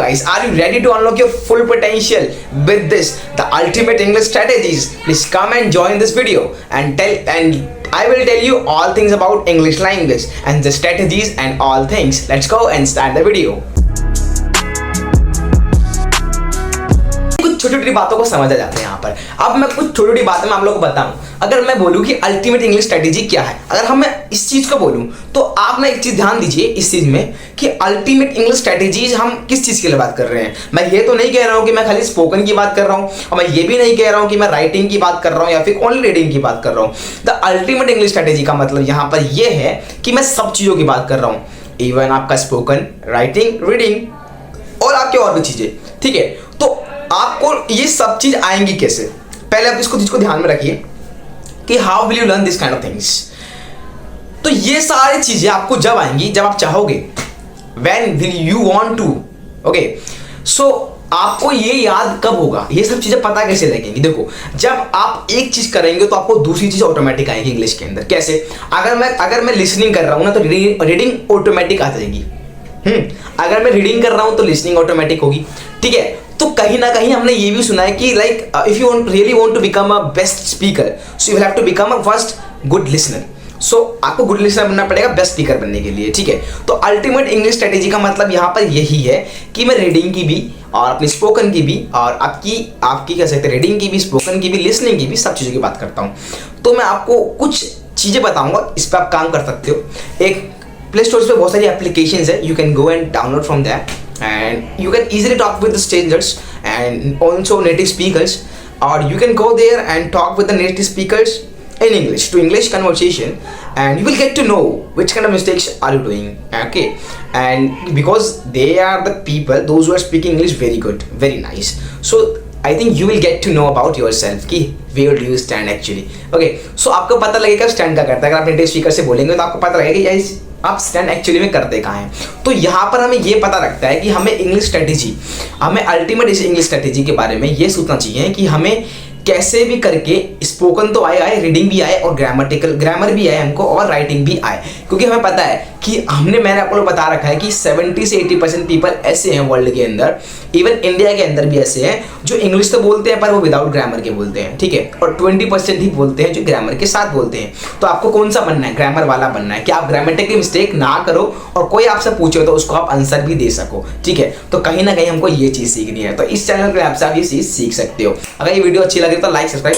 guys, are you ready to unlock your full potential with this, the ultimate English strategies? Please come and join this video and I will tell you all things about English language and the strategies and all things. Let's go and start the video. छोटी छोटी बातों को समझा जाता है यहाँ पर। अब मैं कुछ छोटी छोटी बातें मैं आप लोगों को बताऊं। अगर मैं बोलूं कि अल्टीमेट इंग्लिश स्ट्रेटेजी क्या है, अगर हम मैं इस चीज को बोलूं तो आप ना एक चीज ध्यान दीजिए इस चीज में कि अल्टीमेट इंग्लिश स्ट्रेटेजीज हम किस चीज के लिए बात कर रहे हैं। मैं ये तो नहीं कह रहा हूं कि मैं खाली स्पोकन की बात कर रहा हूं, और मैं ये भी नहीं कह रहा हूं कि मैं राइटिंग की बात कर रहा हूं या फिर ओनली रीडिंग की बात कर रहा हूं। द अल्टीमेट इंग्लिश स्ट्रेटेजी का मतलब यहाँ पर यह है कि मैं सब चीजों की बात कर रहा हूं, इवन आपका स्पोकन, राइटिंग, रीडिंग और आपके और भी चीजें। ठीक है, तो आपको ये सब चीज आएंगी कैसे? पहले आप इसको चीज को ध्यान में रखिए कि how will you learn this kind of things. तो ये सारी चीजें आपको जब आएंगी जब आप चाहोगे, when will you want to. Okay, so आपको ये याद कब होगा, ये सब चीजें पता कैसे लगेंगी? देखो, जब आप एक चीज करेंगे तो आपको दूसरी चीज ऑटोमेटिक आएगी इंग्लिश के अंदर। कैसे? अगर मैं लिसनिंग कर रहा हूं ना तो रीडिंग ऑटोमेटिक आ जाएगी। अगर मैं रीडिंग कर रहा हूं तो लिसनिंग ऑटोमेटिक होगी। ठीक है, तो कहीं ना कहीं हमने ये भी सुना है कि like if you really want to become a best speaker, so you have to become a first good listener. So आपको गुड लिसनर बनना पड़ेगा बेस्ट स्पीकर बनने के लिए। ठीक है, तो अल्टीमेट इंग्लिश स्ट्रेटेजी का मतलब यहाँ पर यही है कि मैं रीडिंग की भी और अपनी स्पोकन की भी और आपकी कह सकते हैं रीडिंग की भी, स्पोकन की भी, लिसनिंग की भी, सब चीज़ों की बात करता हूँ। तो मैं आपको कुछ चीज़ें बताऊँगा, इस पर आप काम कर सकते हो। एक प्ले स्टोर पे बहुत सारी एप्लीकेशंस है, you can go and download from that and you can easily talk with the strangers and also native speakers, or you can go there and talk with the native speakers in English to English conversation, and you will get to know which kind of mistakes are you doing. Okay, and because they are the people, those who are speaking English very good, very nice, so I think you will get to know about yourself कि where do you stand actually. Okay, so आपको पता लगेगा stand क्या करता है। अगर आप native speaker से बोलेंगे तो आपको पता लगेगा कि यार आप स्टैंड एक्चुअली में करते कहाँ हैं। तो यहाँ पर हमें ये पता लगता है कि हमें इंग्लिश स्ट्रेटेजी, हमें अल्टीमेट इंग्लिश स्ट्रेटेजी के बारे में ये सोचना चाहिए कि हमें कैसे भी करके स्पोकन तो आए, रीडिंग भी आए और ग्रामर भी आए हमको, और राइटिंग भी आए। क्योंकि हमें पता है कि मैंने आपको बता रखा है कि 70 से 80% पीपल ऐसे हैं वर्ल्ड के अंदर, इवन इंडिया के अंदर भी ऐसे हैं जो इंग्लिश तो बोलते हैं पर वो विदाउट ग्रामर के बोलते हैं। ठीक है, और 20% ही बोलते हैं जो ग्रामर के साथ बोलते हैं। तो आपको कौन सा बनना है? ग्रामर वाला बनना है कि आप ग्रामेटिकल मिस्टेक ना करो और कोई आपसे पूछे तो उसको आप आंसर भी दे सको। ठीक है, तो कहीं ना कहीं हमको ये चीज़ सीखनी है। तो इस चैनल पर आपसे आप ये चीज़ सीख सकते हो। अगर ये वीडियो अच्छी लगे तो लाइक, सब्सक्राइब